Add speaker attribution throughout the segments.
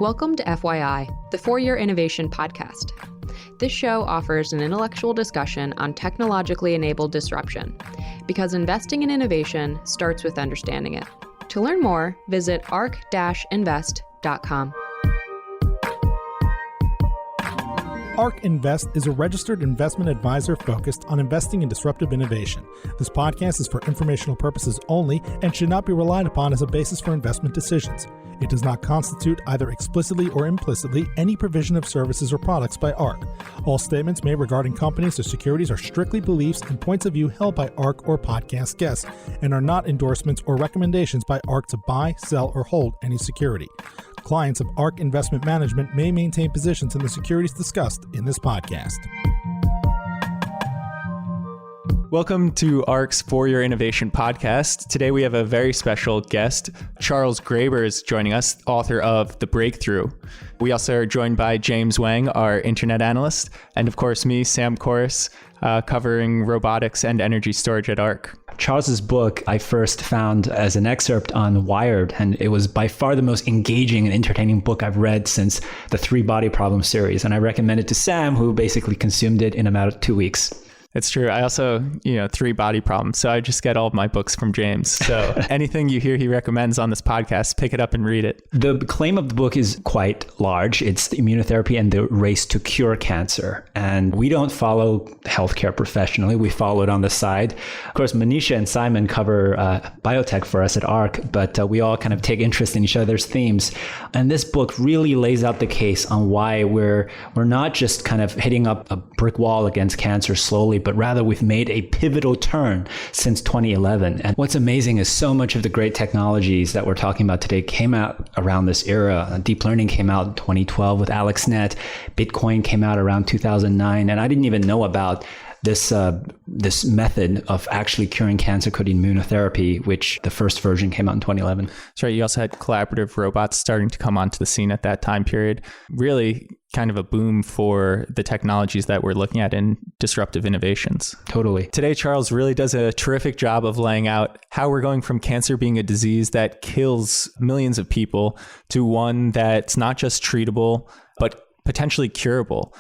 Speaker 1: Welcome to FYI, the 4-Year Innovation Podcast. This show offers an intellectual discussion on technologically enabled disruption, because investing in innovation starts with understanding it. To learn more, visit arc-invest.com.
Speaker 2: ARK Invest is a registered investment advisor focused on investing in disruptive innovation. This podcast is for informational purposes only and should not be relied upon as a basis for investment decisions. It does not constitute, either explicitly or implicitly, any provision of services or products by ARK. All statements made regarding companies or securities are strictly beliefs and points of view held by ARK or podcast guests and are not endorsements or recommendations by ARK to buy, sell, or hold any security. Clients of ARK Investment Management may maintain positions in the securities discussed in this podcast.
Speaker 3: Welcome to ARK's 4-Year Innovation Podcast. Today we have a very special guest. Charles Graeber is joining us, author of The Breakthrough. We also are joined by James Wang, our internet analyst, and of course me, Sam Corris, covering robotics and energy storage at ARK.
Speaker 4: Charles's book I first found as an excerpt on Wired, and it was by far the most engaging and entertaining book I've read since the 3 Body Problem series. And I recommend it to Sam, who basically consumed it in about 2 weeks.
Speaker 3: It's true. I also, 3 Body Problems. So I just get all of my books from James. So anything you hear he recommends on this podcast, pick it up and read it.
Speaker 4: The claim of the book is quite large. It's immunotherapy and the race to cure cancer. And we don't follow healthcare professionally. We follow it on the side. Of course, Manisha and Simon cover biotech for us at ARK, but we all kind of take interest in each other's themes. And this book really lays out the case on why we're not just kind of hitting up a brick wall against cancer slowly, but rather we've made a pivotal turn since 2011. And what's amazing is so much of the great technologies that we're talking about today came out around this era. Deep learning came out in 2012 with AlexNet. Bitcoin came out around 2009. And I didn't even know about this method of actually curing cancer called immunotherapy, which the first version came out in 2011.
Speaker 3: That's right. You also had collaborative robots starting to come onto the scene at that time period. Really kind of a boom for the technologies that we're looking at in disruptive innovations.
Speaker 4: Totally.
Speaker 3: Today, Charles really does a terrific job of laying out how we're going from cancer being a disease that kills millions of people to one that's not just treatable, but potentially curable.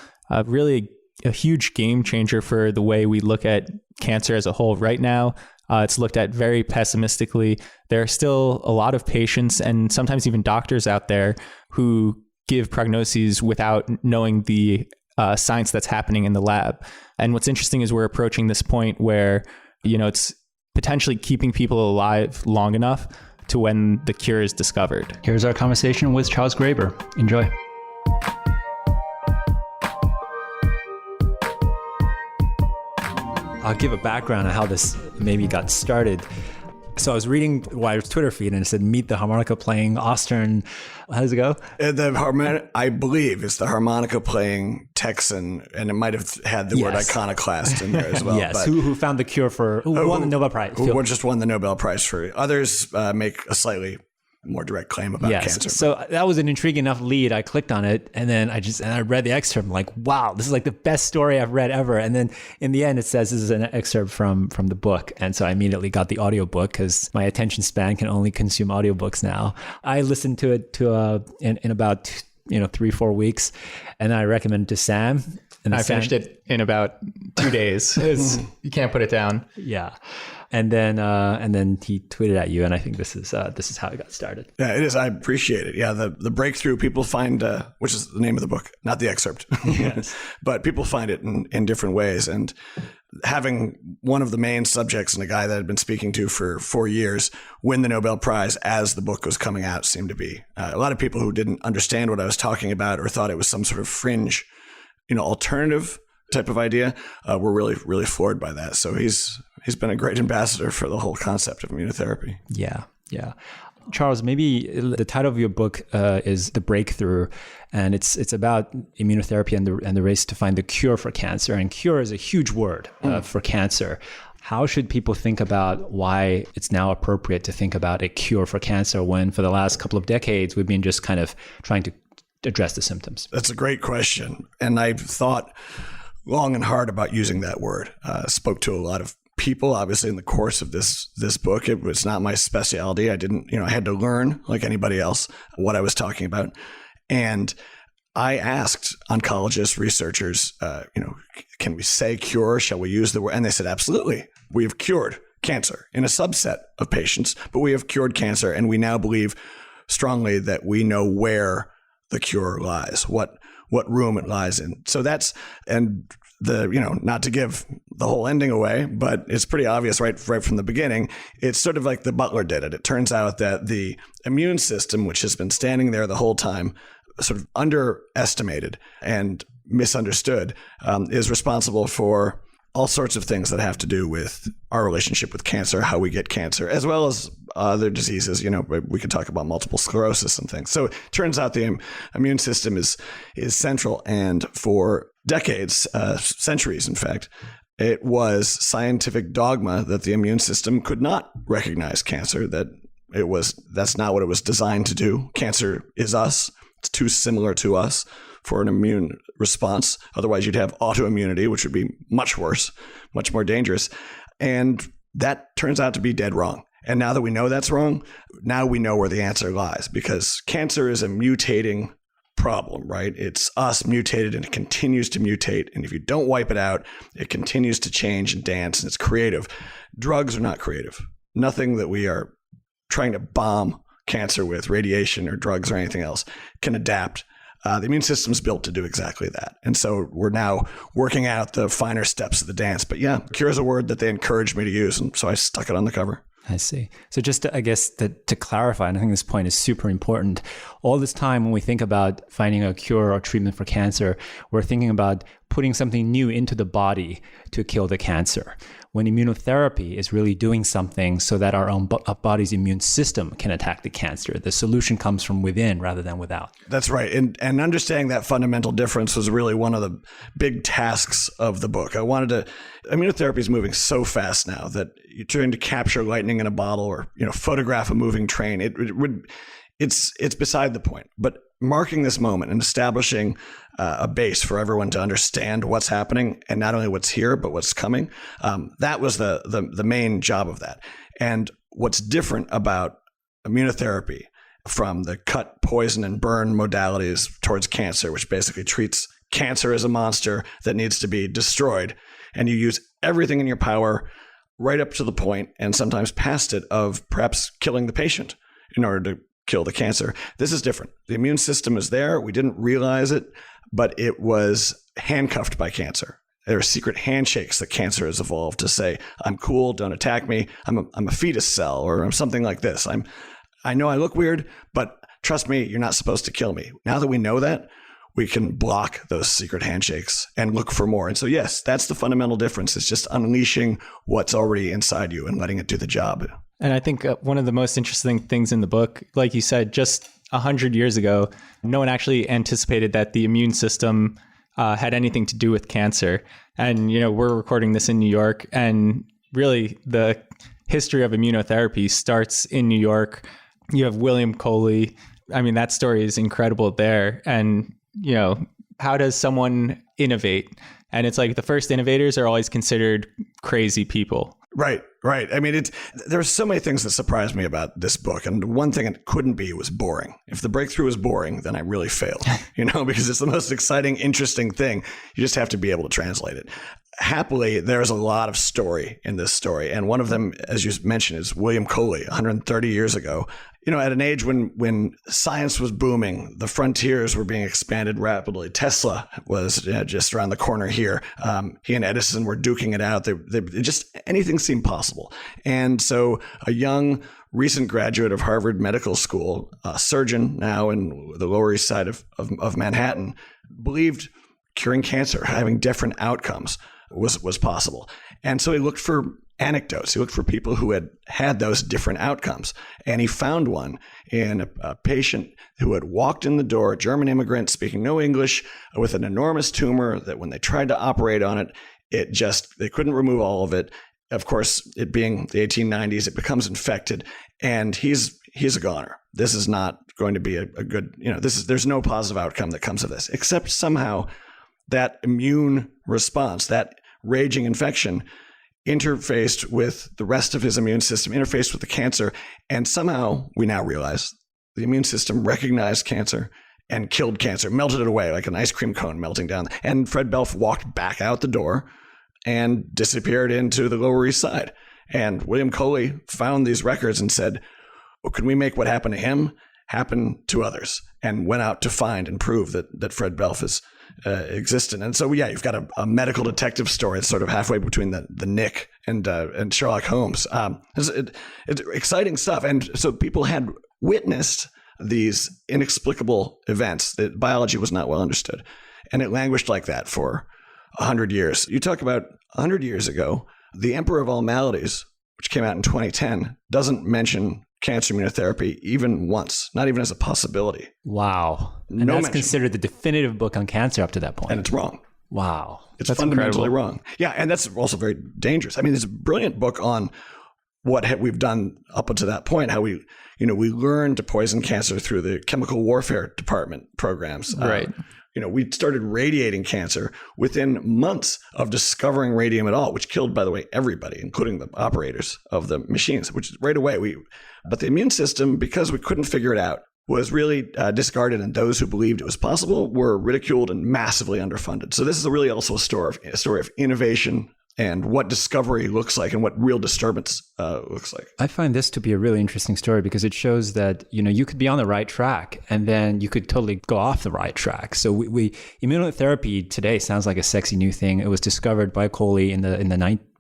Speaker 3: Really a huge game changer for the way we look at cancer as a whole. Right now, it's looked at very pessimistically. There are still a lot of patients and sometimes even doctors out there who give prognoses without knowing the science that's happening in the lab. And what's interesting is we're approaching this point where, it's potentially keeping people alive long enough to when the cure is discovered.
Speaker 4: Here's our conversation with Charles Graeber. Enjoy. I'll give a background on how this maybe got started. So I was reading Wired's Twitter feed and it said, meet the harmonica playing Austrian. How does it go?
Speaker 5: I believe it's the harmonica playing Texan, and it might have had the word iconoclast in there as well.
Speaker 4: Yes, but who found the cure who won the Nobel Prize.
Speaker 5: Who just won the Nobel Prize for. Others make a slightly more direct claim about cancer.
Speaker 4: So that was an intriguing enough lead. I clicked on it and then I read the excerpt. I'm like, wow, this is like the best story I've read ever. And then in the end, it says this is an excerpt from the book. And so I immediately got the audiobook because my attention span can only consume audiobooks now. I listened to it in about 3-4 weeks, and I recommended it to Sam. And
Speaker 3: I finished it in about 2 days. You can't put it down.
Speaker 4: Yeah. And then he tweeted at you, and I think this is how it got started.
Speaker 5: Yeah, it is. I appreciate it. Yeah, the breakthrough, people find, which is the name of the book, not the excerpt, yes. But people find it in different ways. And having one of the main subjects and a guy that I'd been speaking to for 4 years win the Nobel Prize as the book was coming out seemed to be a lot of people who didn't understand what I was talking about or thought it was some sort of fringe, alternative type of idea, were really, really floored by that. So he's been a great ambassador for the whole concept of immunotherapy.
Speaker 4: Yeah. Charles, maybe the title of your book is The Breakthrough, and it's about immunotherapy and the race to find the cure for cancer. And cure is a huge word for cancer. How should people think about why it's now appropriate to think about a cure for cancer when for the last couple of decades we've been just kind of trying to address the symptoms?
Speaker 5: That's a great question. And I've thought long and hard about using that word. Spoke to a lot of people, obviously, in the course of this book. It was not my specialty. I had to learn like anybody else what I was talking about. And I asked oncologists, researchers, can we say cure? Shall we use the word? And they said, absolutely. We have cured cancer in a subset of patients, but we have cured cancer. And we now believe strongly that we know where the cure lies, what room it lies in. So that's, and not to give the whole ending away, but it's pretty obvious right from the beginning. It's sort of like the butler did it. It turns out that the immune system, which has been standing there the whole time, sort of underestimated and misunderstood, is responsible for all sorts of things that have to do with our relationship with cancer, how we get cancer, as well as other diseases. We could talk about multiple sclerosis and things. So it turns out the immune system is central. And for decades, centuries, in fact, it was scientific dogma that the immune system could not recognize cancer, that's not what it was designed to do. Cancer is us. It's too similar to us for an immune response. Otherwise, you'd have autoimmunity, which would be much worse, much more dangerous. And that turns out to be dead wrong. And now that we know that's wrong, now we know where the answer lies, because cancer is a mutating problem, right? It's us mutated, and it continues to mutate. And if you don't wipe it out, it continues to change and dance, and it's creative. Drugs are not creative. Nothing that we are trying to bomb cancer with, radiation or drugs or anything else, can adapt. The immune system's built to do exactly that. And so we're now working out the finer steps of the dance. But yeah, cure is a word that they encouraged me to use. And so I stuck it on the cover.
Speaker 4: I see. So just to clarify, and I think this point is super important, all this time when we think about finding a cure or treatment for cancer, we're thinking about putting something new into the body to kill the cancer. When immunotherapy is really doing something so that our own body's immune system can attack the cancer, the solution comes from within rather than without.
Speaker 5: That's right. And understanding that fundamental difference was really one of the big tasks of the book. Immunotherapy is moving so fast now that you're trying to capture lightning in a bottle or, photograph a moving train. It's beside the point. But marking this moment and establishing a base for everyone to understand what's happening, and not only what's here, but what's coming, that was the main job of that. And what's different about immunotherapy from the cut, poison, and burn modalities towards cancer, which basically treats cancer as a monster that needs to be destroyed, and you use everything in your power right up to the point, and sometimes past it, of perhaps killing the patient in order to kill the cancer. This is different. The immune system is there. We didn't realize it, but it was handcuffed by cancer. There are secret handshakes that cancer has evolved to say, I'm cool, don't attack me. I'm a fetus cell, or I'm something like this. I know I look weird, but trust me, you're not supposed to kill me. Now that we know that, we can block those secret handshakes and look for more. And so, yes, that's the fundamental difference. It's just unleashing what's already inside you and letting it do the job.
Speaker 3: And I think one of the most interesting things in the book, like you said, just 100 years ago, no one actually anticipated that the immune system had anything to do with cancer. And, we're recording this in New York, and really the history of immunotherapy starts in New York. You have William Coley. I mean, that story is incredible there. And, how does someone innovate? And it's like the first innovators are always considered crazy people.
Speaker 5: Right. I mean, there's so many things that surprised me about this book. And one thing it couldn't be was boring. If the breakthrough was boring, then I really failed, because it's the most exciting, interesting thing. You just have to be able to translate it. Happily, there's a lot of story in this story. And one of them, as you mentioned, is William Coley, 130 years ago. At an age when science was booming, the frontiers were being expanded rapidly. Tesla was just around the corner here. He and Edison were duking it out. They just anything seemed possible. And so a young, recent graduate of Harvard Medical School, a surgeon now in the Lower East Side of Manhattan, believed curing cancer, having different outcomes was possible. And so he looked for anecdotes. He looked for people who had those different outcomes. And he found one in a patient who had walked in the door, a German immigrant speaking no English, with an enormous tumor that when they tried to operate on it, they couldn't remove all of it. Of course, it being the 1890s, it becomes infected, and he's a goner. This is not going to be a good, there's no positive outcome that comes of this, except somehow that immune response, that raging infection, interfaced with the rest of his immune system, interfaced with the cancer. And somehow we now realize the immune system recognized cancer and killed cancer, melted it away like an ice cream cone melting down. And Fred Belf walked back out the door and disappeared into the Lower East Side. And William Coley found these records and said, well, can we make what happened to him happen to others? And went out to find and prove that Fred Belf is existent. And so, yeah, you've got a medical detective story. It's sort of halfway between the Nick and Sherlock Holmes. It's exciting stuff. And so people had witnessed these inexplicable events that biology was not well understood. And it languished like that for 100 years. You talk about 100 years ago, The Emperor of All Maladies, which came out in 2010, doesn't mention cancer immunotherapy even once, not even as a possibility.
Speaker 4: Wow. And
Speaker 5: No
Speaker 4: that's
Speaker 5: mention.
Speaker 4: considered the definitive book on cancer up to that point.
Speaker 5: And it's wrong.
Speaker 4: Wow.
Speaker 5: It's
Speaker 3: That's
Speaker 5: fundamentally
Speaker 3: incredible.
Speaker 5: wrong. Yeah, and that's also very dangerous. I mean, it's a brilliant book on what we've done up until that point, how we learned to poison cancer through the chemical warfare department programs.
Speaker 3: Right.
Speaker 5: We started radiating cancer within months of discovering radium at all, which killed, by the way, everybody, including the operators of the machines, which right away but the immune system, because we couldn't figure it out, was really discarded, and those who believed it was possible were ridiculed and massively underfunded. So this is really also a story of innovation and what discovery looks like and what real disturbance looks like.
Speaker 4: I find this to be a really interesting story because it shows that, you could be on the right track and then you could totally go off the right track. So we immunotherapy today sounds like a sexy new thing. It was discovered by Coley in the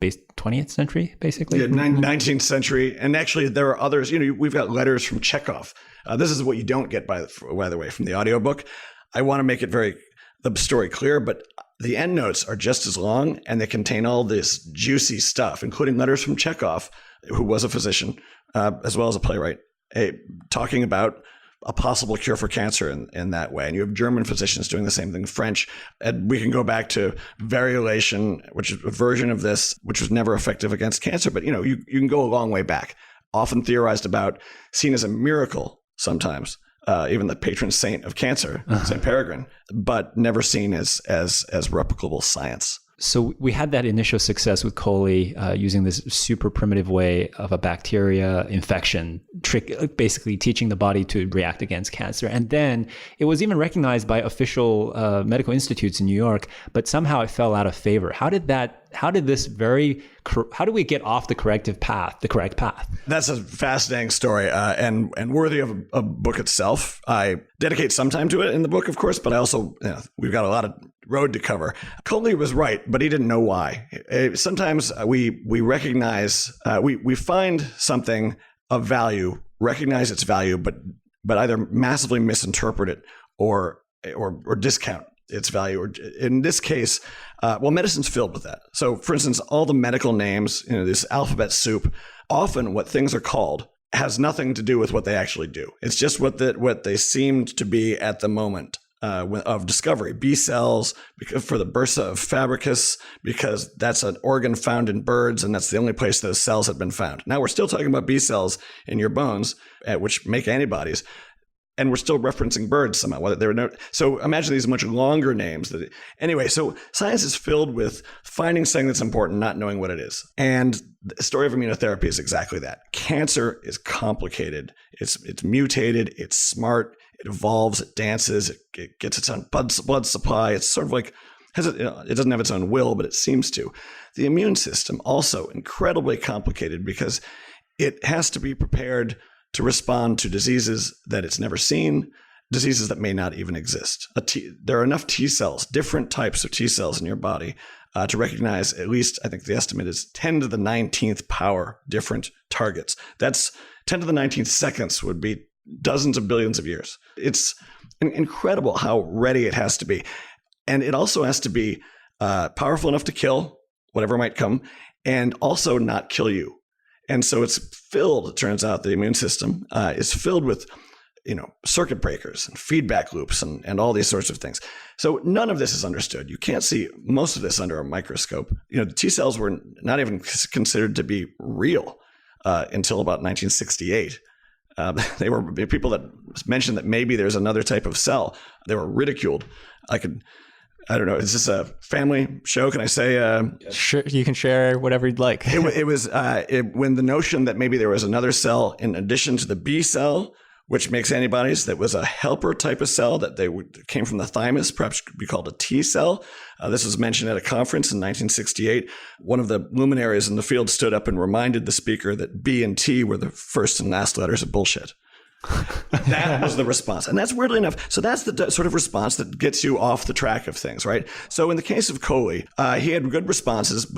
Speaker 4: 20th century, basically.
Speaker 5: Yeah, 19th century. And actually there are others, we've got letters from Chekhov. This is what you don't get, by the way, from the audiobook. I want to make the story clear, but the endnotes are just as long, and they contain all this juicy stuff, including letters from Chekhov, who was a physician, as well as a playwright, talking about a possible cure for cancer in that way. And you have German physicians doing the same thing, French. And we can go back to variolation, which is a version of this, which was never effective against cancer. But, you can go a long way back, often theorized about, seen as a miracle sometimes. Even the patron saint of cancer, St. Peregrine, but never seen as replicable science.
Speaker 4: So we had that initial success with Coley using this super primitive way of a bacteria infection trick, basically teaching the body to react against cancer. And then it was even recognized by official medical institutes in New York, but somehow it fell out of favor. How do we get off the correct path?
Speaker 5: That's a fascinating story and worthy of a book itself. I dedicate some time to it in the book, of course, but I also, we've got a lot of road to cover. Coley was right, but he didn't know why. Sometimes we recognize, we find something of value, recognize its value, but either massively misinterpret it or discount its value. Or in this case, medicine's filled with that. So, for instance, all the medical names, this alphabet soup, often what things are called has nothing to do with what they actually do. It's just what they seemed to be at the moment of discovery. B cells, for the bursa of fabricus, because that's an organ found in birds, and that's the only place those cells have been found. Now we're still talking about B cells in your bones, which make antibodies. And we're still referencing birds somehow. So imagine these much longer names. Anyway, so science is filled with finding something that's important, not knowing what it is. And the story of immunotherapy is exactly that. Cancer is complicated. It's mutated. It's smart. It evolves. It dances. It gets its own blood supply. It's sort of like it doesn't have its own will, but it seems to. The immune system also incredibly complicated because it has to be prepared to respond to diseases that it's never seen, diseases that may not even exist. There are enough T cells, different types of T cells in your body to recognize at least, I think the estimate is 10 to the 19th power different targets. That's 10 to the 19th seconds would be dozens of billions of years. It's incredible how ready it has to be. And it also has to be powerful enough to kill whatever might come and also not kill you. And so it's filled, it turns out, the immune system is filled with, circuit breakers and feedback loops and all these sorts of things. So none of this is understood. You can't see most of this under a microscope. The T cells were not even considered to be real until about 1968. They were people that mentioned that maybe there's another type of cell. They were ridiculed. I don't know. Is this a family show? Can I say?
Speaker 3: Sure, you can share whatever you'd like.
Speaker 5: It was when the notion that maybe there was another cell in addition to the B cell which makes antibodies that was a helper type of cell that came from the thymus, perhaps could be called a T cell. This was mentioned at a conference in 1968. One of the luminaries in the field stood up and reminded the speaker that B and T were the first and last letters of bullshit. That was the response. And that's weirdly enough. So that's the sort of response that gets you off the track of things, right? So in the case of Coley, he had good responses,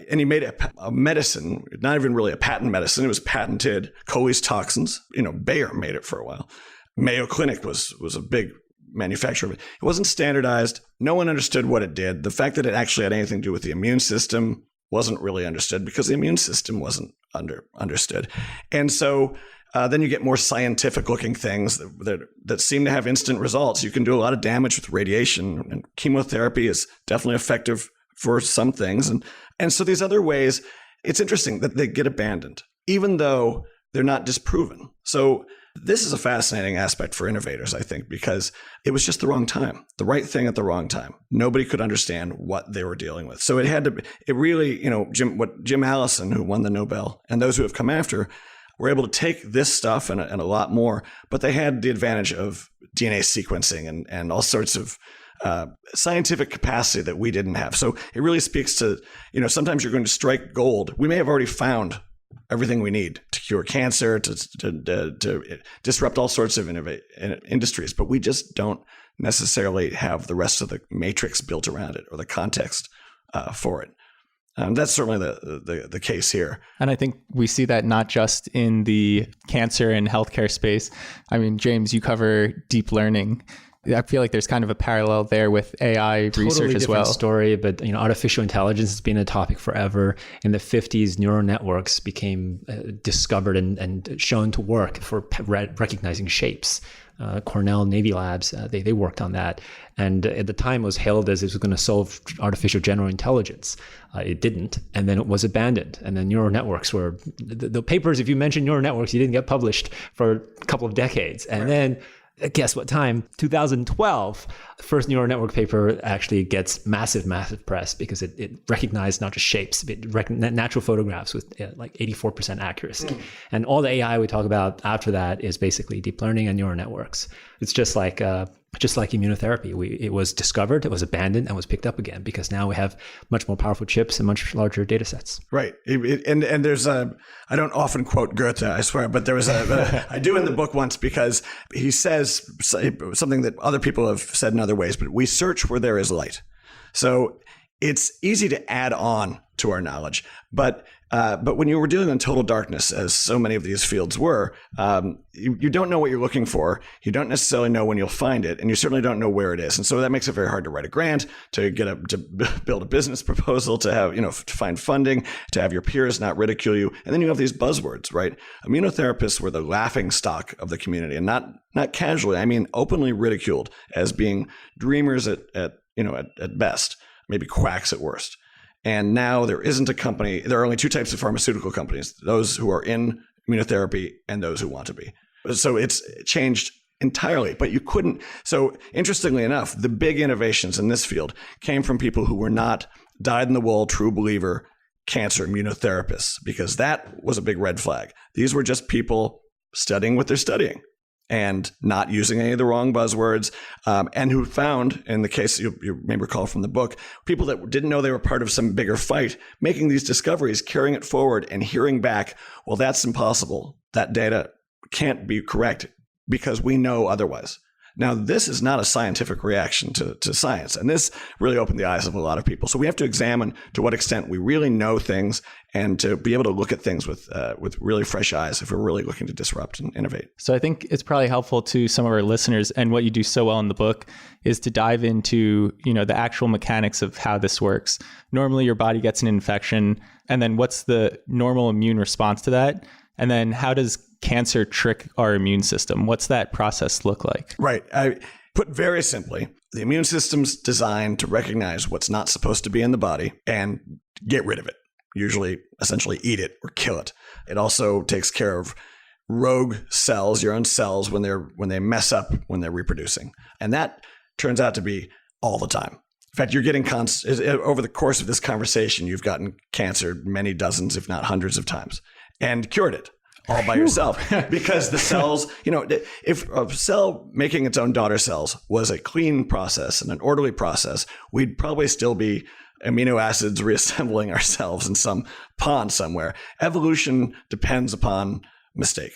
Speaker 5: and he made a medicine, not even really a patent medicine. It was patented, Coley's toxins. Bayer made it for a while. Mayo Clinic was a big manufacturer of it. It wasn't standardized. No one understood what it did. The fact that it actually had anything to do with the immune system wasn't really understood because the immune system wasn't understood. And so then you get more scientific-looking things that seem to have instant results. You can do a lot of damage with radiation, and chemotherapy is definitely effective for some things. And so these other ways, it's interesting that they get abandoned, even though they're not disproven. So this is a fascinating aspect for innovators, I think, because it was just the wrong time, the right thing at the wrong time. Nobody could understand what they were dealing with. So it really, Jim Allison, who won the Nobel, and those who have come after, were able to take this stuff and a lot more, but they had the advantage of DNA sequencing and all sorts of scientific capacity that we didn't have. So it really speaks to, sometimes you're going to strike gold. We may have already found everything we need to cure cancer, to disrupt all sorts of industries, but we just don't necessarily have the rest of the matrix built around it or the context for it. That's certainly the case here.
Speaker 3: And I think we see that not just in the cancer and healthcare space. I mean, James, you cover deep learning. I feel like there's kind of a parallel there with AI research as well.
Speaker 4: Totally different story, but artificial intelligence has been a topic forever. In the 50s, neural networks became discovered and shown to work for recognizing shapes. Cornell Navy Labs, they worked on that. And at the time it was hailed as it was going to solve artificial general intelligence. It didn't. And then it was abandoned. And then neural networks were, the papers, if you mentioned neural networks, you didn't get published for a couple of decades. And then guess what time? 2012, the first neural network paper actually gets massive press because it recognized not just shapes, but natural photographs with like 84% accuracy. And all the AI we talk about after that is basically deep learning and neural networks. It's just like immunotherapy. It was discovered, it was abandoned, and was picked up again because now we have much more powerful chips and much larger data sets.
Speaker 5: Right. And there's I don't often quote Goethe, I swear, but there was I do in the book once because he says something that other people have said in other ways, but we search where there is light. So it's easy to add on to our knowledge, but when you were dealing in total darkness, as so many of these fields were, you don't know what you're looking for. You don't necessarily know when you'll find it, and you certainly don't know where it is. And so that makes it very hard to write a grant, to build a business proposal, to have to find funding, to have your peers not ridicule you. And then you have these buzzwords, right? Immunotherapists were the laughing stock of the community, and not casually. I mean, openly ridiculed as being dreamers at best, maybe quacks at worst. And now there isn't a company. There are only two types of pharmaceutical companies: those who are in immunotherapy and those who want to be. So it's changed entirely. But you couldn't. So interestingly enough, the big innovations in this field came from people who were not dyed-in-the-wool, true believer cancer immunotherapists, because that was a big red flag. These were just people studying what they're studying and not using any of the wrong buzzwords, and who found, in the case you may recall from the book, people that didn't know they were part of some bigger fight, making these discoveries, carrying it forward, and hearing back, well, that's impossible. That data can't be correct because we know otherwise. Now, this is not a scientific reaction to science, and this really opened the eyes of a lot of people. So we have to examine to what extent we really know things, and to be able to look at things with really fresh eyes if we're really looking to disrupt and innovate.
Speaker 3: So I think it's probably helpful to some of our listeners, and what you do so well in the book is to dive into the actual mechanics of how this works. Normally, your body gets an infection, and then what's the normal immune response to that? And then how does cancer trick our immune system? What's that process look like?
Speaker 5: Right. Put very simply, the immune system's designed to recognize what's not supposed to be in the body and get rid of it. Usually, essentially eat it or kill it. It also takes care of rogue cells, your own cells, when they mess up when they're reproducing. And that turns out to be all the time. In fact, you're getting over the course of this conversation, you've gotten cancer many dozens, if not hundreds of times, and cured it. all by yourself because the cells, if a cell making its own daughter cells was a clean process and an orderly process, we'd probably still be amino acids reassembling ourselves in some pond somewhere. Evolution depends upon mistake.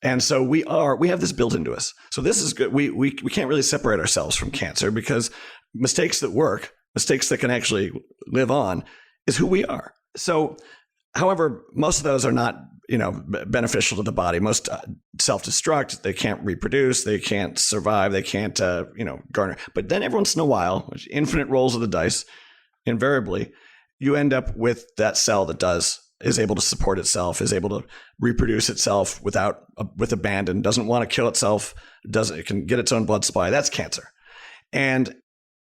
Speaker 5: And so we have this built into us. So this is good. We can't really separate ourselves from cancer because mistakes that work, mistakes that can actually live on is who we are. So, however, most of those are not, beneficial to the body. Most self-destruct, they can't reproduce, they can't survive, they can't, garner. But then every once in a while, infinite rolls of the dice, invariably, you end up with that cell that is able to support itself, is able to reproduce itself with abandon, doesn't want to kill itself, it can get its own blood supply. That's cancer. And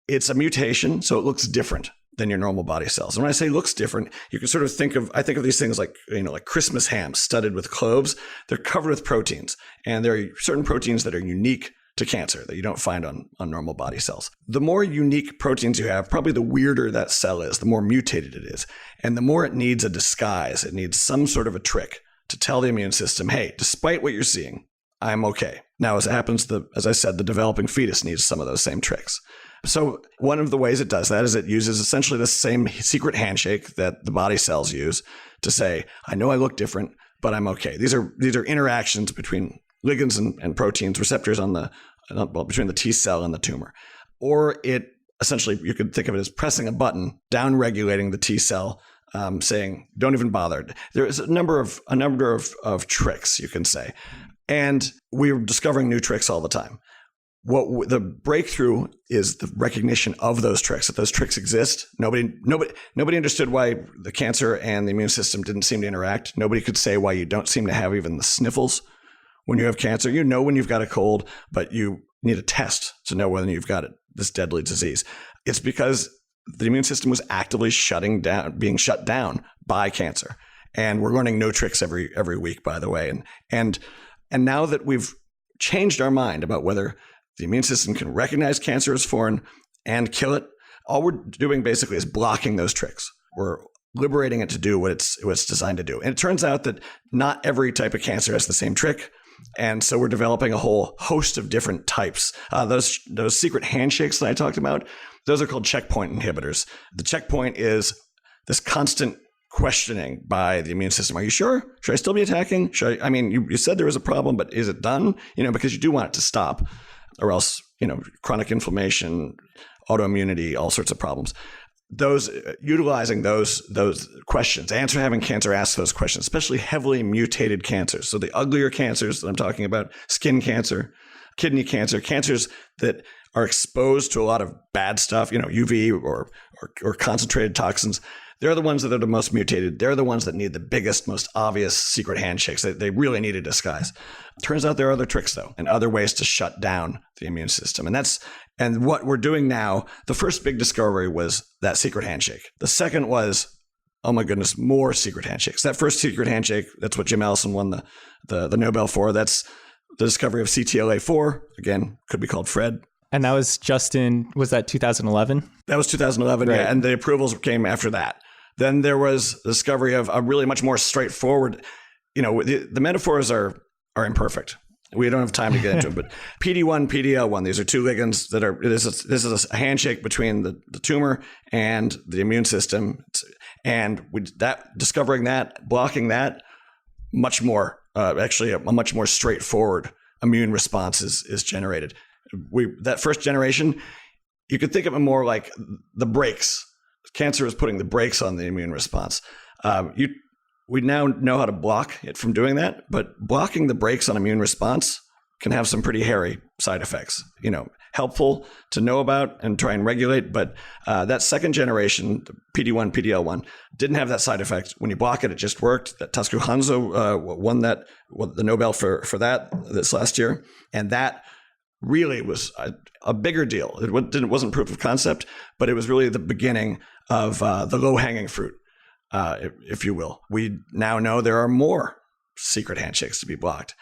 Speaker 5: it's a mutation, so it looks different than your normal body cells. And when I say looks different, you can sort of I think of these things like Christmas ham studded with cloves. They're covered with proteins. And there are certain proteins that are unique to cancer that you don't find on normal body cells. The more unique proteins you have, probably the weirder that cell is, the more mutated it is. And the more it needs a disguise, it needs some sort of a trick to tell the immune system, hey, despite what you're seeing, I'm okay. Now, as it happens, as I said, the developing fetus needs some of those same tricks. So one of the ways it does that is it uses essentially the same secret handshake that the body cells use to say, I know I look different, but I'm okay. These are interactions between ligands and proteins, receptors between the T cell and the tumor. Or it essentially, you could think of it as pressing a button, down-regulating the T cell, saying, don't even bother. There is a number of tricks, you can say. And we're discovering new tricks all the time. What the breakthrough is the recognition of those tricks, that those tricks exist. Nobody understood why the cancer and the immune system didn't seem to interact. Nobody could say why you don't seem to have even the sniffles when you have cancer. You know when you've got a cold, but you need a test to know whether you've got this deadly disease. It's because the immune system was actively being shut down by cancer. And we're learning new tricks every week, by the way. And now that we've changed our mind about whether the immune system can recognize cancer as foreign and kill it, all we're doing basically is blocking those tricks. We're liberating it to do what it's designed to do. And it turns out that not every type of cancer has the same trick. And so we're developing a whole host of different types. Those secret handshakes that I talked about, those are called checkpoint inhibitors. The checkpoint is this constant questioning by the immune system. Are you sure? Should I still be attacking? You said there was a problem, but is it done? Because you do want it to stop, or else, chronic inflammation, autoimmunity, all sorts of problems. Utilizing those questions, having cancer ask those questions, especially heavily mutated cancers. So the uglier cancers that I'm talking about, skin cancer, kidney cancer, cancers that are exposed to a lot of bad stuff, UV or concentrated toxins. They're the ones that are the most mutated. They're the ones that need the biggest, most obvious secret handshakes. They really need a disguise. Turns out there are other tricks, though, and other ways to shut down the immune system. And what we're doing now, the first big discovery was that secret handshake. The second was, oh my goodness, more secret handshakes. That first secret handshake, that's what Jim Allison won the Nobel for. That's the discovery of CTLA-4. Again, could be called Fred.
Speaker 3: And that was was that 2011? That was
Speaker 5: 2011, right. Yeah. And the approvals came after that. Then there was the discovery of a really much more straightforward, the metaphors are imperfect. We don't have time to get into it, but PD-1, PD-L1, these are two ligands this is a handshake between the tumor and the immune system. And discovering that, blocking that, much more, actually a much more straightforward immune response is generated. That first generation, you could think of it more like the brakes. Cancer is putting the brakes on the immune response. We now know how to block it from doing that, but blocking the brakes on immune response can have some pretty hairy side effects. Helpful to know about and try and regulate, but that second generation, the PD-1, PD-L1, didn't have that side effect. When you block it, it just worked. That Tasuku Hanzo won the Nobel for that this last year, and that really was a bigger deal. It wasn't proof of concept, but it was really the beginning of the low-hanging fruit, if you will. We now know there are more secret handshakes to be blocked.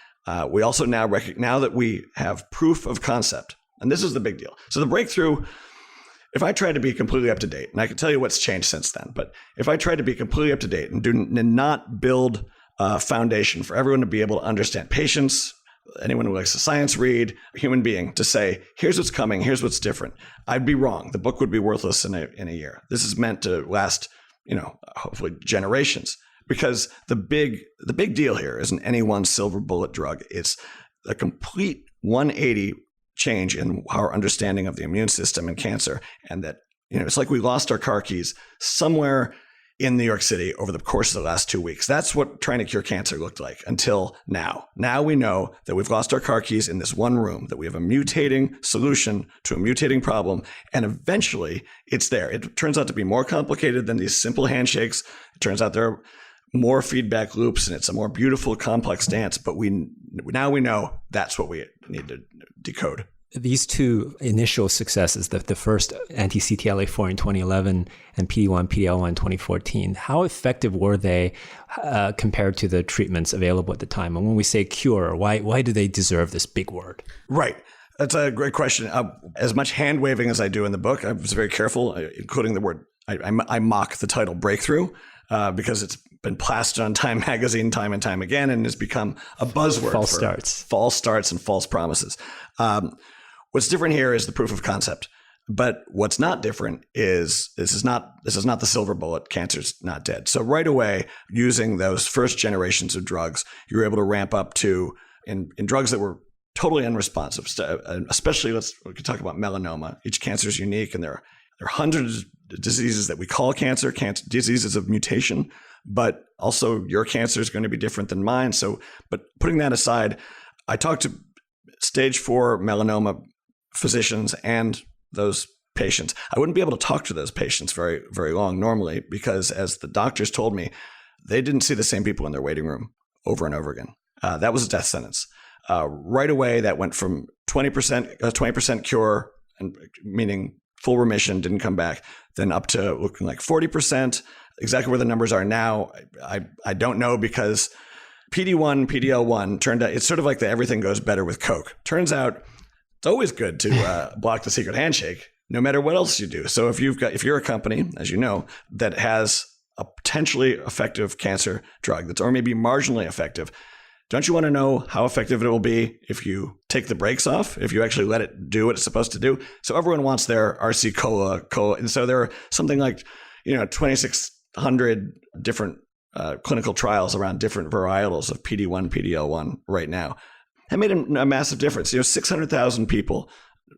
Speaker 5: We also now now that we have proof of concept, and this is the big deal. So the breakthrough, if I try to be completely up to date, and I can tell you what's changed since then, but if I try to be completely up to date and not build foundation for everyone to be able to understand. Patients, anyone who likes to science read, a human being, to say, here's what's coming, here's what's different. I'd be wrong. The book would be worthless in a year. This is meant to last, hopefully generations. Because the big deal here isn't any one silver bullet drug. It's a complete 180 change in our understanding of the immune system and cancer. And that, it's like we lost our car keys somewhere in New York City over the course of the last 2 weeks. That's what trying to cure cancer looked like until now. Now we know that we've lost our car keys in this one room, that we have a mutating solution to a mutating problem, and eventually it's there. It turns out to be more complicated than these simple handshakes. It turns out there are more feedback loops, and it's a more beautiful, complex dance, but now we know that's what we need to decode.
Speaker 4: These two initial successes, the first anti-CTLA-4 in 2011 and PD-1, PD-L1 in 2014, how effective were they compared to the treatments available at the time? And when we say cure, why do they deserve this big word?
Speaker 5: Right. That's a great question. As much hand-waving as I do in the book, I was very careful, including the word, I mock the title breakthrough because it's been plastered on Time magazine time and time again and has become a buzzword false starts and false promises. What's different here is the proof of concept. But what's not different is this is not the silver bullet. Cancer's not dead. So right away, using those first generations of drugs, you were able to ramp up to in drugs that were totally unresponsive. Especially we could talk about melanoma. Each cancer is unique, and there are hundreds of diseases that we call cancer diseases of mutation. But also, your cancer is going to be different than mine. So, but putting that aside, I talked to stage 4 melanoma physicians and those patients. I wouldn't be able to talk to those patients very, very long normally because, as the doctors told me, they didn't see the same people in their waiting room over and over again. That was a death sentence. Right away, that went from 20% cure, and meaning full remission, didn't come back, then up to looking like 40%. Exactly where the numbers are now, I don't know, because PD-1, PD-L1 turned out, it's sort of like the everything goes better with Coke. Turns out it's always good to block the secret handshake, no matter what else you do. So if you're a company, as you know, that has a potentially effective cancer drug or maybe marginally effective, don't you want to know how effective it will be if you take the brakes off, if you actually let it do what it's supposed to do? So everyone wants their RC cola. And so there are something like 2,600 different clinical trials around different varietals of PD-1, PD-L1 right now. That made a massive difference. 600,000 people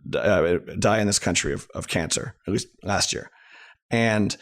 Speaker 5: die in this country of cancer, at least last year. And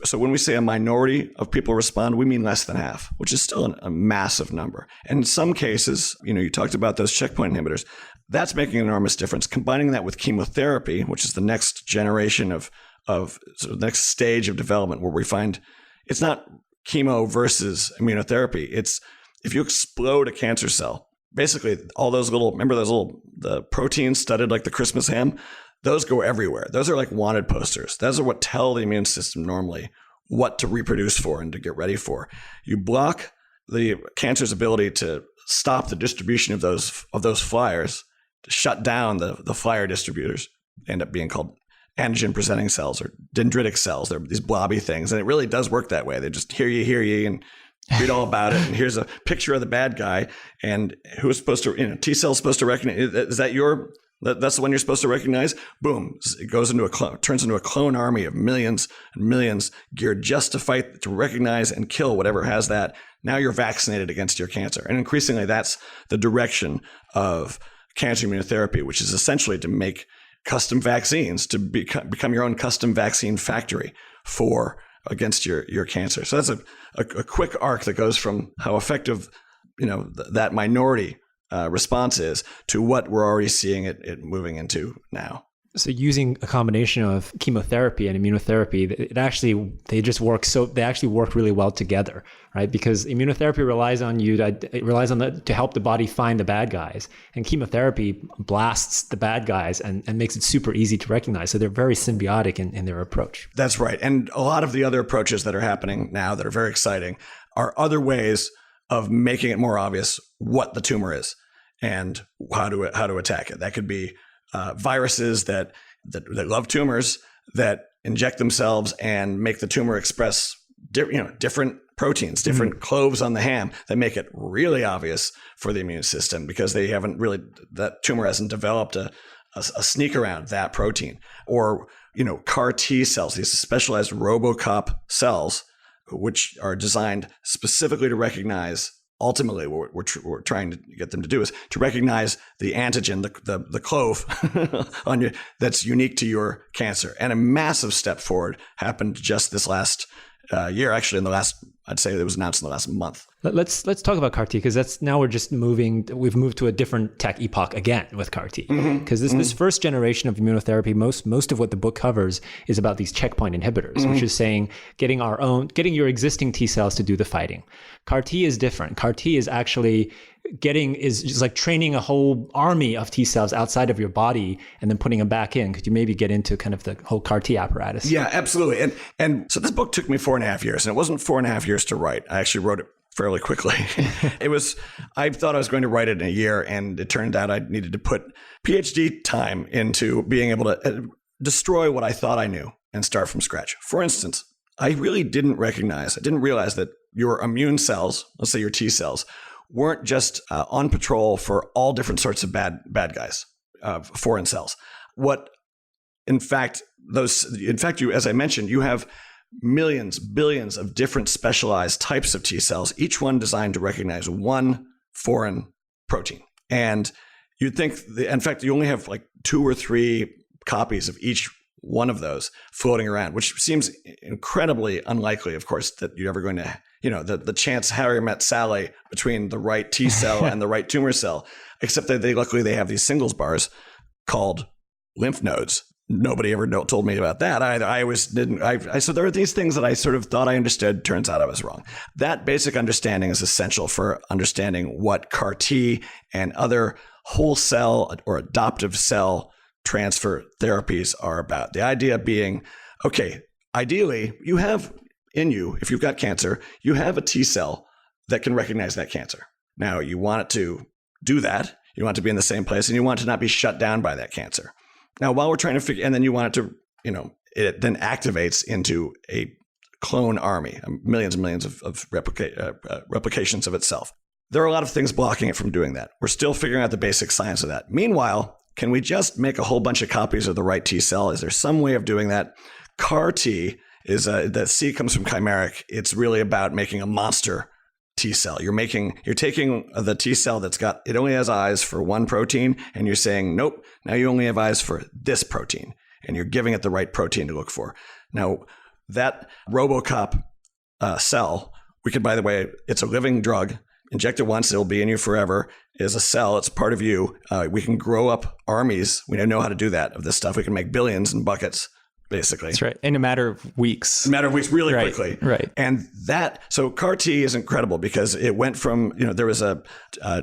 Speaker 5: so when we say a minority of people respond, we mean less than half, which is still a massive number. And in some cases, you talked about those checkpoint inhibitors, that's making an enormous difference. Combining that with chemotherapy, which is the next generation of sort of the next stage of development, where we find it's not chemo versus immunotherapy. It's if you explode a cancer cell, basically all those the proteins studded like the Christmas ham, those go everywhere. Those are like wanted posters. Those are what tell the immune system normally what to reproduce for and to get ready for. You block the cancer's ability to stop the distribution of those flyers, to shut down the flyer distributors. They end up being called antigen presenting cells or dendritic cells. They're these blobby things. And it really does work that way. They just hear you and read all about it. And here's a picture of the bad guy. And who is supposed to, T cell's supposed to recognize, is that that's the one you're supposed to recognize? Boom. It goes into turns into a clone army of millions and millions geared just to fight, to recognize and kill whatever has that. Now you're vaccinated against your cancer. And increasingly, that's the direction of cancer immunotherapy, which is essentially to make custom vaccines, to become your own custom vaccine factory against your cancer. So that's a quick arc that goes from how effective that minority response is to what we're already seeing it moving into now.
Speaker 4: So using a combination of chemotherapy and immunotherapy, they actually work really well together, right? Because immunotherapy relies on to help the body find the bad guys, and chemotherapy blasts the bad guys and makes it super easy to recognize. So they're very symbiotic in their approach.
Speaker 5: That's right. And a lot of the other approaches that are happening now that are very exciting are other ways of making it more obvious what the tumor is and how to attack it. That could be viruses that love tumors that inject themselves and make the tumor express different proteins, different cloves on the ham that make it really obvious for the immune system because they haven't really, that tumor hasn't developed a sneak around that protein. Or, CAR T cells, these specialized RoboCop cells, which are designed specifically to recognize, ultimately what we're trying to get them to do is to recognize the antigen, the clove on you that's unique to your cancer. And a massive step forward happened just this last year, actually I'd say it was announced in the last month.
Speaker 4: Let's talk about CAR T, because now we've moved to a different tech epoch again with CAR T. Because this first generation of immunotherapy, most of what the book covers is about these checkpoint inhibitors, which is saying getting your existing T cells to do the fighting. CAR T is different. CAR T is actually is just like training a whole army of T cells outside of your body and then putting them back in. Could you maybe get into kind of the whole CAR T apparatus?
Speaker 5: Yeah, absolutely. And so this book took me 4.5 years, and it wasn't 4.5 years to write. I actually wrote it fairly quickly. I thought I was going to write it in a year, and it turned out I needed to put PhD time into being able to destroy what I thought I knew and start from scratch. For instance, I didn't realize that your immune cells, let's say your T cells, weren't just on patrol for all different sorts of bad guys, foreign cells. In fact, as I mentioned, you have millions, billions of different specialized types of T cells, each one designed to recognize one foreign protein. And you'd think, in fact, you only have like 2 or 3 copies of each one of those floating around, which seems incredibly unlikely, of course, that you're ever going to, the chance Harry met Sally between the right T cell and the right tumor cell, except that luckily they have these singles bars called lymph nodes. Nobody ever told me about that either. So there are these things that I sort of thought I understood. Turns out I was wrong. That basic understanding is essential for understanding what CAR T and other whole cell or adoptive cell transfer therapies are about. The idea being, okay, ideally you have in you, if you've got cancer, you have a T cell that can recognize that cancer. Now you want it to do that. You want it to be in the same place, and you want it to not be shut down by that cancer. Now, while we're trying to figure, and then you want it to, it then activates into a clone army, millions and millions of replications of itself. There are a lot of things blocking it from doing that. We're still figuring out the basic science of that. Meanwhile, can we just make a whole bunch of copies of the right T cell? Is there some way of doing that? CAR T is the C comes from chimeric. It's really about making a monster T cell. You're taking the T cell it only has eyes for one protein, and you're saying, nope, now you only have eyes for this protein, and you're giving it the right protein to look for. Now, that RoboCop cell, by the way, it's a living drug. Inject it once, it'll be in you forever. It is a cell, it's part of you. We can grow up armies. We know how to do that, of this stuff. We can make billions in buckets, basically.
Speaker 3: That's right. In a matter of weeks.
Speaker 5: Really quickly.
Speaker 3: Right.
Speaker 5: And so CAR T is incredible because it went from, there was a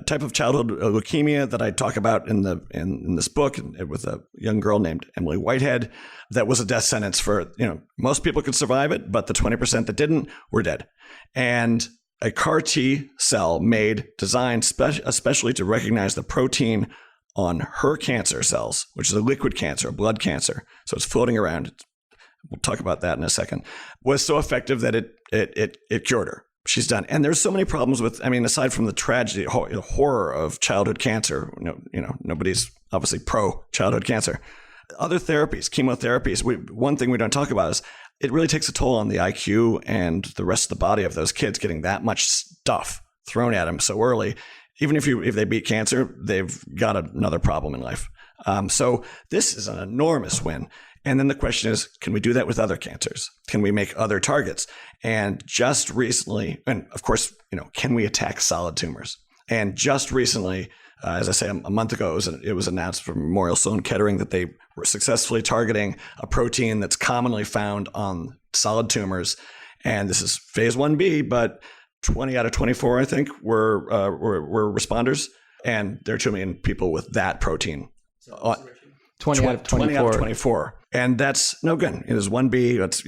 Speaker 5: type of childhood leukemia that I talk about in this book with a young girl named Emily Whitehead that was a death sentence for, most people could survive it, but the 20% that didn't were dead. And a CAR T cell designed especially to recognize the protein on her cancer cells, which is a liquid cancer, a blood cancer. So it's floating around. We'll talk about that in a second. Was so effective that it cured her. She's done. And there's so many problems aside from the tragedy, horror of childhood cancer, nobody's obviously pro childhood cancer. Other therapies, chemotherapies, one thing we don't talk about is it really takes a toll on the IQ and the rest of the body of those kids getting that much stuff thrown at them so early. Even if they beat cancer, they've got another problem in life. So this is an enormous win. And then the question is, can we do that with other cancers? Can we make other targets? And just recently, and of course, can we attack solid tumors? And just recently, as I say, a month ago, it was announced from Memorial Sloan Kettering that they were successfully targeting a protein that's commonly found on solid tumors. And this is phase 1B, but 20 out of 24, I think, were responders, and there are 2 million people with that protein.
Speaker 3: 20 out of 24.
Speaker 5: 20 out of 24. And that's no good. It is 1B. It's,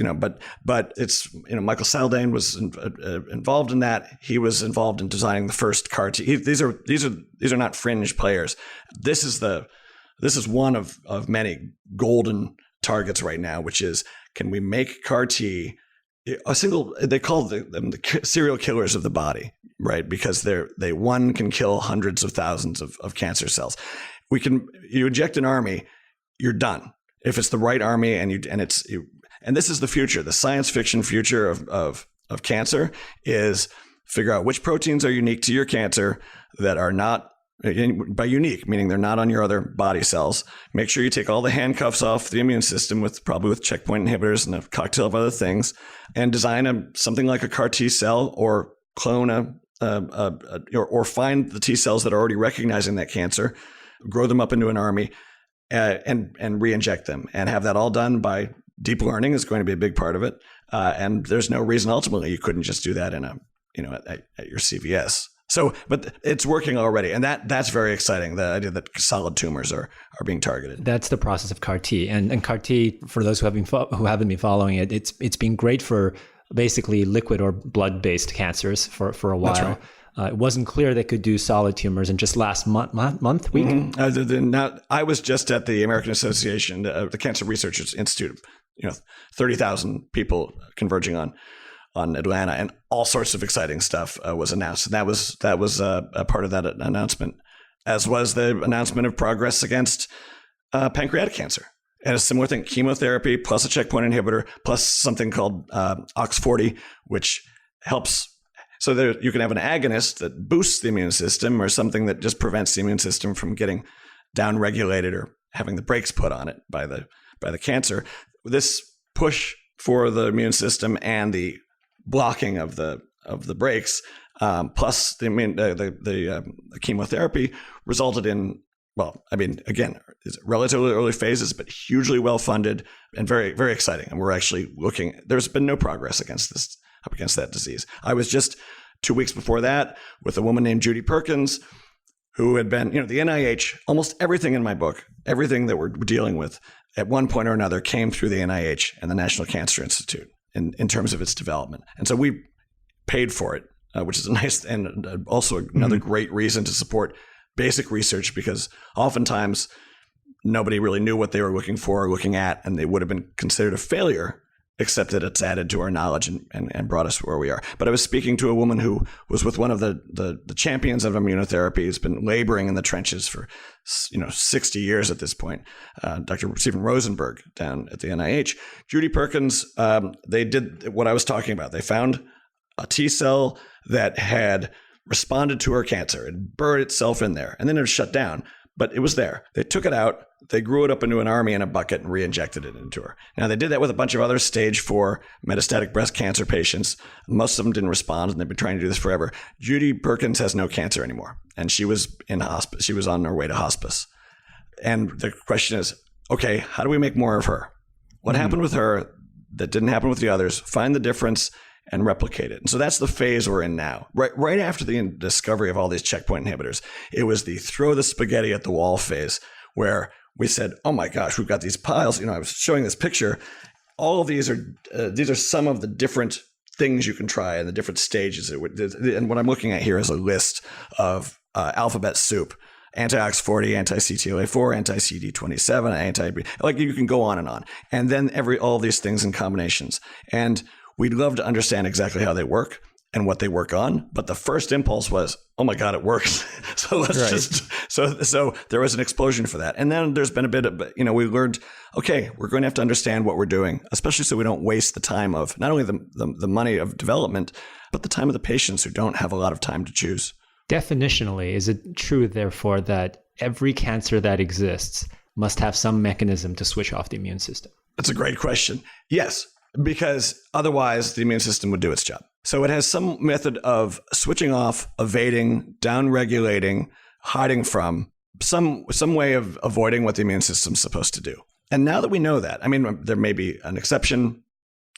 Speaker 5: but it's, Michael Saldane was involved in that. He was involved in designing the first CAR T. These are not fringe players. This is one of many golden targets right now, which is, can we make CAR T they call them the serial killers of the body, right? Because one can kill hundreds of thousands of cancer cells. You inject an army, you're done. If it's the right army and this is the future, the science fiction future of cancer is figure out which proteins are unique to your cancer that are not, by unique, meaning they're not on your other body cells. Make sure you take all the handcuffs off the immune system probably with checkpoint inhibitors and a cocktail of other things, and design something like a CAR T cell or clone or find the T cells that are already recognizing that cancer, grow them up into an army, and re-inject them, and have that all done by deep learning is going to be a big part of it. And there's no reason ultimately you couldn't just do that at your CVS. So, but it's working already, and that's very exciting. The idea that solid tumors are being targeted.
Speaker 4: That's the process of CAR T, and CAR T, for those who haven't been following it, it's been great for basically liquid or blood-based cancers for a while. That's right. It wasn't clear they could do solid tumors, and just last week.
Speaker 5: Mm-hmm. I was just at the American Association, the Cancer Research Institute. 30,000 people converging on Atlanta, and all sorts of exciting stuff was announced. And that was a part of that announcement, as was the announcement of progress against pancreatic cancer. And a similar thing, chemotherapy plus a checkpoint inhibitor plus something called OX40, which helps. So you can have an agonist that boosts the immune system, or something that just prevents the immune system from getting downregulated or having the brakes put on it by the cancer. This push for the immune system and the blocking of the brakes, plus the chemotherapy, resulted in, again, it's relatively early phases, but hugely well funded and very, very exciting. And we're actually looking. There's been no progress against that disease. I was just 2 weeks before that with a woman named Judy Perkins, who had been, the NIH. Almost everything in my book, everything that we're dealing with, at one point or another, came through the NIH and the National Cancer Institute in terms of its development. And so we paid for it, which is a nice, and also another great reason to support basic research, because oftentimes nobody really knew what they were looking for or looking at, and they would have been considered a failure, except that it's added to our knowledge and brought us where we are. But I was speaking to a woman who was with one of the champions of immunotherapy, who's been laboring in the trenches for 60 years at this point, Dr. Stephen Rosenberg down at the NIH. Judy Perkins, they did what I was talking about. They found a T cell that had responded to her cancer. It buried itself in there, and then it was shut down. But it was there. They took it out. They grew it up into an army in a bucket and re-injected it into her. Now, they did that with a bunch of other stage 4 metastatic breast cancer patients. Most of them didn't respond, and they've been trying to do this forever. Judy Perkins has no cancer anymore, and she was in hospice. She was on her way to hospice. And the question is, okay, how do we make more of her? What happened with her that didn't happen with the others? Find the difference and replicate it. And so that's the phase we're in now. Right after the discovery of all these checkpoint inhibitors, it was the throw the spaghetti at the wall phase, where we said, oh my gosh, we've got these piles. I was showing this picture. All of these are some of the different things you can try and the different stages. And what I'm looking at here is a list of alphabet soup: anti-OX40, anti-CTLA4, anti-CD27, you can go on. And then all these things in combinations. And we'd love to understand exactly how they work and what they work on. But the first impulse was, oh my God, it works. So let's so there was an explosion for that. And then there's been a bit of, we learned, okay, we're going to have to understand what we're doing, especially so we don't waste the time of not only the money of development, but the time of the patients who don't have a lot of time to choose.
Speaker 4: Definitionally, is it true, therefore, that every cancer that exists must have some mechanism to switch off the immune system?
Speaker 5: That's a great question. Yes. Because otherwise the immune system would do its job. So it has some method of switching off, evading, downregulating, hiding from, some way of avoiding what the immune system's supposed to do. And now that we know that, there may be an exception.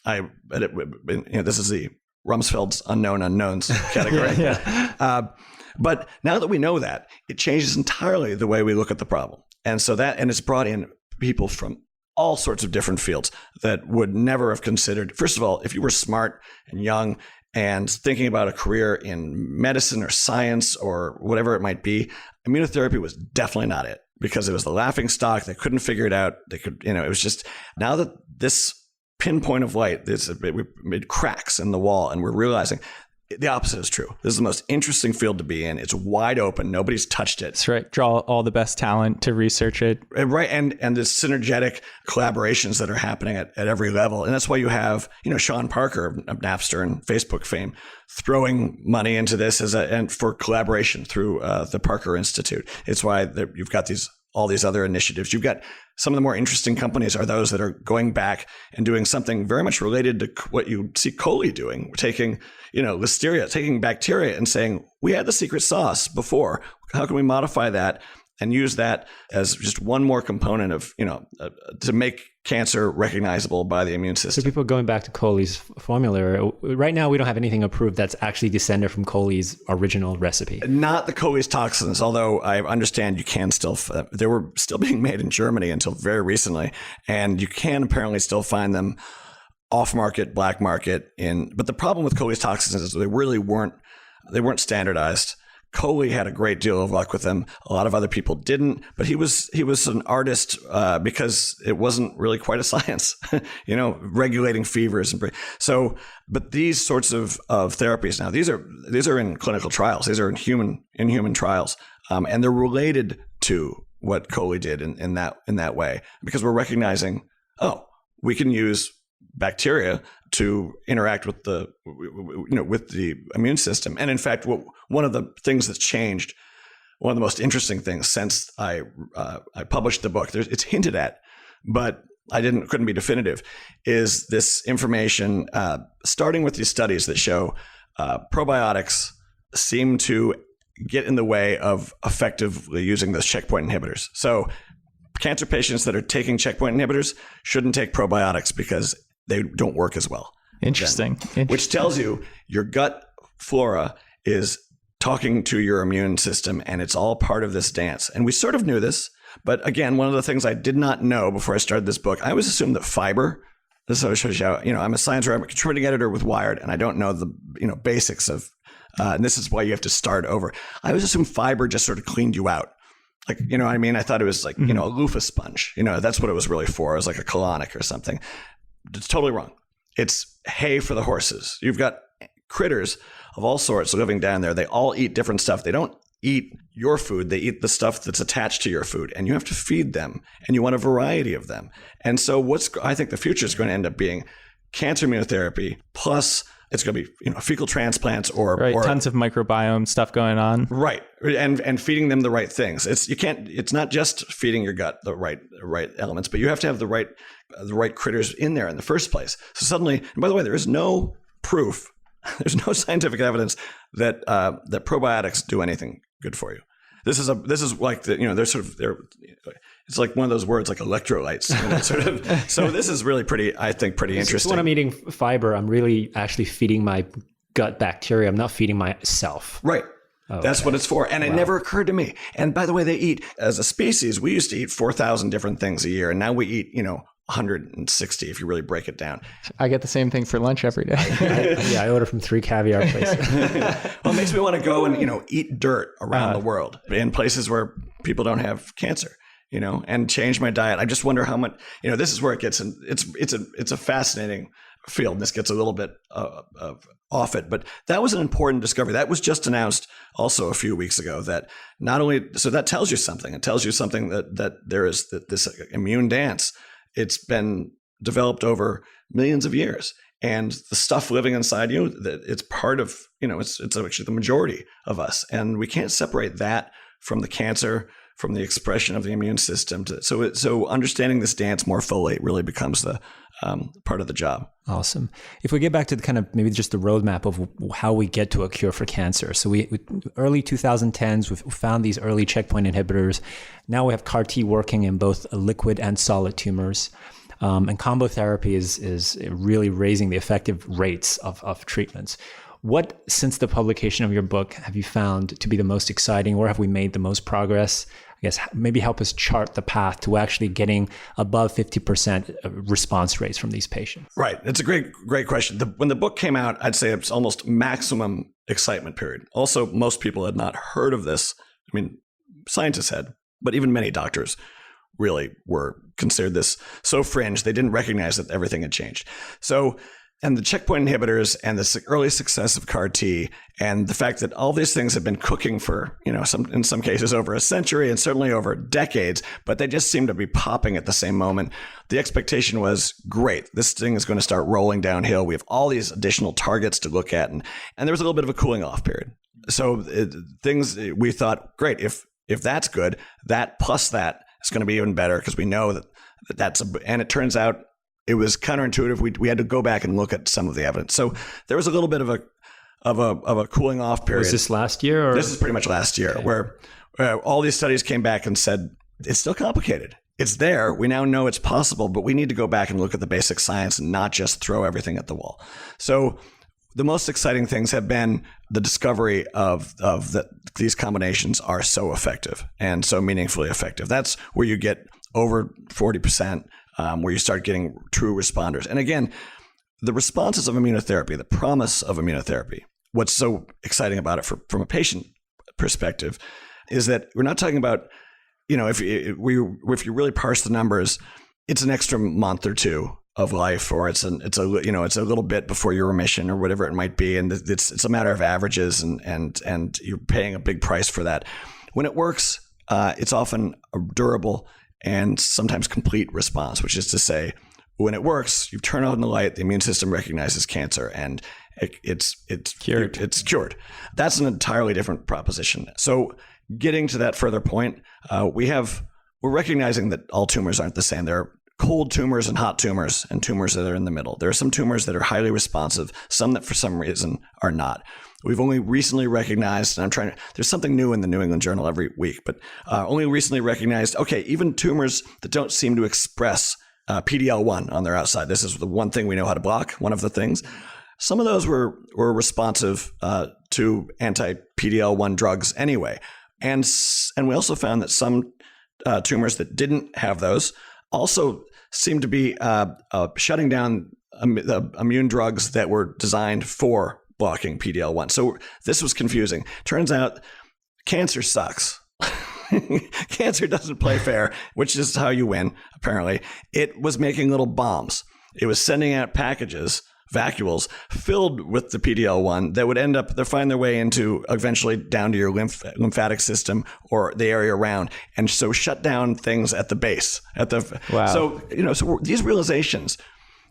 Speaker 5: This is the Rumsfeld's unknown unknowns category. But now that we know that, it changes entirely the way we look at the problem. And so and it's brought in people from all sorts of different fields that would never have considered. First of all, if you were smart and young and thinking about a career in medicine or science or whatever it might be, immunotherapy was definitely not it, because it was the laughing stock. They couldn't figure it out. It was just, now that this pinpoint of light, we made cracks in the wall, and we're realizing the opposite is true. This is the most interesting field to be in. It's wide open. Nobody's touched it.
Speaker 3: That's right. Draw all the best talent to research it.
Speaker 5: Right. And the synergetic collaborations that are happening at every level. And that's why you have, Sean Parker of Napster and Facebook fame throwing money into this and for collaboration through the Parker Institute. It's why you've got all these other initiatives. You've got some of the more interesting companies are those that are going back and doing something very much related to what you see Coley doing, taking, listeria, taking bacteria and saying, we had the secret sauce before. How can we modify that and use that as just one more component of, to make cancer recognizable by the immune system?
Speaker 4: So people going back to Coley's formula, right now we don't have anything approved that's actually descended from Coley's original recipe.
Speaker 5: Not the Coley's toxins, although I understand you can still, they were still being made in Germany until very recently, and you can apparently still find them off-market, black market but the problem with Coley's toxins is they weren't standardized. Coley had a great deal of luck with them. A lot of other people didn't, but he was an artist because it wasn't really quite a science, regulating fevers but these sorts of therapies now, these are in clinical trials. These are in human trials, and they're related to what Coley did in that way, because we're recognizing, we can use bacteria to interact with the immune system. And in fact, one of the things that's changed, one of the most interesting things since I published the book, it's hinted at, but I couldn't be definitive, is this information, starting with these studies that show probiotics seem to get in the way of effectively using those checkpoint inhibitors. So cancer patients that are taking checkpoint inhibitors shouldn't take probiotics because they don't work as well.
Speaker 3: Interesting.
Speaker 5: Which tells you your gut flora is talking to your immune system, and it's all part of this dance. And we sort of knew this, but again, one of the things I did not know before I started this book, I always assumed that fiber, this always shows you how, I'm a science writer, I'm a contributing editor with Wired, and I don't know the basics of, and this is why you have to start over. I always assumed fiber just sort of cleaned you out. Like, I thought it was like, a loofah sponge, that's what it was really for. It was like a colonic or something. It's totally wrong. It's hay for the horses. You've got critters of all sorts living down there. They all eat different stuff. They don't eat your food. They eat the stuff that's attached to your food, and you have to feed them, and you want a variety of them. And so I think the future is going to end up being cancer immunotherapy plus it's going to be, fecal transplants or
Speaker 3: tons of microbiome stuff going on.
Speaker 5: Right. And feeding them the right things. It's not just feeding your gut the right elements, but you have to have the right critters in there in the first place. So suddenly, and by the way, there is no proof, there's no scientific evidence that probiotics do anything good for you. This is like it's like one of those words like electrolytes, So this is really pretty interesting.
Speaker 4: So when I'm eating fiber, I'm really actually feeding my gut bacteria. I'm not feeding myself.
Speaker 5: Right. Oh, that's what it's for. And it never occurred to me. And by the way, they eat, as a species, we used to eat 4,000 different things a year. And now we eat, 160 if you really break it down.
Speaker 3: I get the same thing for lunch every day.
Speaker 4: I order from 3 caviar places.
Speaker 5: Well, it makes me want to go and, eat dirt around the world in places where people don't have cancer. And change my diet. I just wonder how much, this is where it gets, it's a fascinating field. And this gets a little bit off it, but that was an important discovery. That was just announced also a few weeks ago that not only, so that tells you something. It tells you something that there is this immune dance. It's been developed over millions of years. And the stuff living inside you, it's part of, it's actually the majority of us. And we can't separate that from the cancer, from the expression of the immune system. So understanding this dance more fully really becomes the part of the job.
Speaker 4: Awesome. If we get back to the kind of maybe just the roadmap of how we get to a cure for cancer. So we early 2010s, we found these early checkpoint inhibitors. Now we have CAR T working in both liquid and solid tumors. And combo therapy is really raising the effective rates of treatments. What, since the publication of your book, have you found to be the most exciting, or have we made the most progress? I guess maybe help us chart the path to actually getting above 50% response rates from these patients.
Speaker 5: Right. It's a great question. When the book came out, I'd say it's almost maximum excitement period. Also, most people had not heard of this. I mean, scientists had, but even many doctors really were considered this so fringe, they didn't recognize that everything had changed. So, and the checkpoint inhibitors and the early success of CAR T and the fact that all these things have been cooking for, in some cases over a century and certainly over decades, but they just seem to be popping at the same moment. The expectation was, great, this thing is going to start rolling downhill. We have all these additional targets to look at. And there was a little bit of a cooling off period. So we thought, great, if that's good, that plus that is going to be even better because we know and it turns out it was counterintuitive. We had to go back and look at some of the evidence. So there was a little bit of a cooling off period.
Speaker 4: Was this last year? Or?
Speaker 5: This is pretty much last year, where all these studies came back and said, it's still complicated. It's there. We now know it's possible, but we need to go back and look at the basic science and not just throw everything at the wall. So the most exciting things have been the discovery of that these combinations are so effective and so meaningfully effective. That's where you get over 40%, where you start getting true responders. And again, the responses of immunotherapy, the promise of immunotherapy, what's so exciting about it from a patient perspective is that we're not talking about, if you really parse the numbers, it's an extra month or two of life, or it's a little bit before your remission or whatever it might be. And it's a matter of averages and you're paying a big price for that. When it works, it's often a durable and sometimes complete response, which is to say, when it works, you turn on the light, the immune system recognizes cancer, and it's cured. It's cured. That's an entirely different proposition. So getting to that further point, we're recognizing that all tumors aren't the same. There are cold tumors and hot tumors and tumors that are in the middle. There are some tumors that are highly responsive, some that for some reason are not. We've only recently recognized, and there's something new in the New England Journal every week, but only recently recognized, okay, even tumors that don't seem to express PD-L1 on their outside. This is the one thing we know how to block, one of the things. Some of those were responsive to anti-PD-L1 drugs anyway. And we also found that some tumors that didn't have those also seem to be shutting down the immune drugs that were designed for blocking PD-L1. So this was confusing. Turns out cancer sucks. Cancer doesn't play fair, which is how you win, apparently. It was making little bombs. It was sending out packages, vacuoles, filled with the PD-L1 that would they'll find their way into eventually down to your lymphatic system or the area around, and so shut down things at the base.
Speaker 3: Wow.
Speaker 5: So these realizations,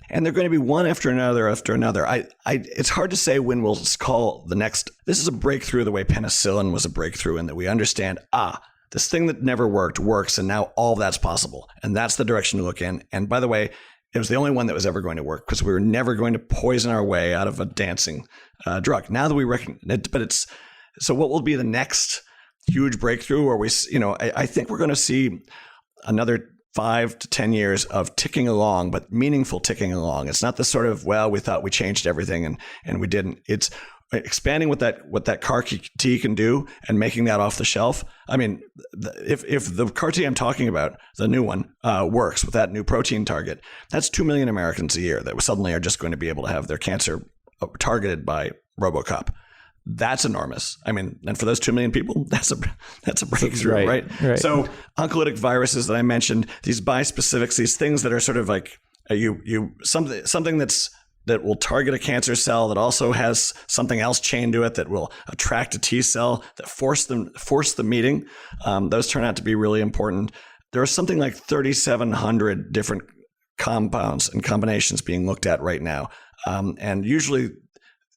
Speaker 5: and they're going to be one after another after another. It's hard to say when we'll call the next. This is a breakthrough the way penicillin was a breakthrough, in that we understand, this thing that never worked works, and now all that's possible. And that's the direction to look in. And by the way, it was the only one that was ever going to work, because we were never going to poison our way out of a dancing drug. Now that we recognize it, so what will be the next huge breakthrough where I think we're going to see another 5 to 10 years of ticking along, but meaningful ticking along. It's not the sort of, we thought we changed everything and we didn't. It's expanding what that CAR T can do and making that off the shelf. I mean, if the CAR T I'm talking about, the new one, works with that new protein target, that's 2 million Americans a year that suddenly are just going to be able to have their cancer targeted by RoboCop. That's enormous. I mean, and for those 2 million people, that's a breakthrough, right? So oncolytic viruses that I mentioned, these bispecifics, these things that are sort of like something that will target a cancer cell that also has something else chained to it that will attract a T cell, that force the meeting. Those turn out to be really important. There are something like 3,700 different compounds and combinations being looked at right now, and usually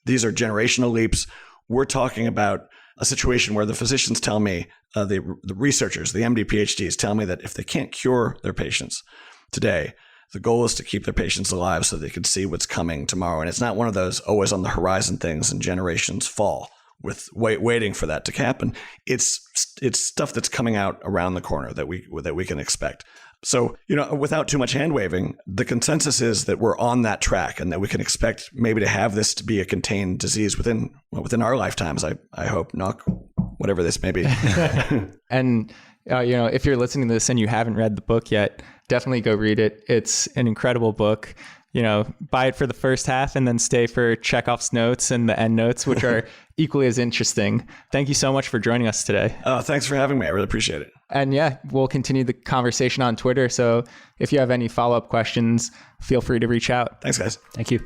Speaker 5: these are generational leaps. We're talking about a situation where the physicians tell me, the researchers, the MD PhDs tell me that if they can't cure their patients today, the goal is to keep their patients alive so they can see what's coming tomorrow. And it's not one of those always on the horizon things and generations fall with waiting for that to happen. It's stuff that's coming out around the corner that we can expect. So, without too much hand waving, the consensus is that we're on that track and that we can expect maybe to have this to be a contained disease within our lifetimes. I hope, whatever this may be.
Speaker 3: And, if you're listening to this and you haven't read the book yet, definitely go read it. It's an incredible book. buy it for the first half and then stay for Chekhov's notes and the end notes, which are equally as interesting. Thank you so much for joining us today.
Speaker 5: Thanks for having me. I really appreciate it.
Speaker 3: And yeah, we'll continue the conversation on Twitter. So if you have any follow-up questions, feel free to reach out.
Speaker 5: Thanks, guys.
Speaker 4: Thank you.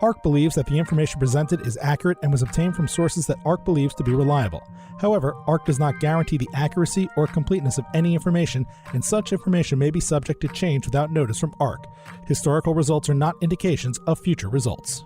Speaker 2: ARC believes that the information presented is accurate and was obtained from sources that ARC believes to be reliable. However, ARC does not guarantee the accuracy or completeness of any information, and such information may be subject to change without notice from ARC. Historical results are not indications of future results.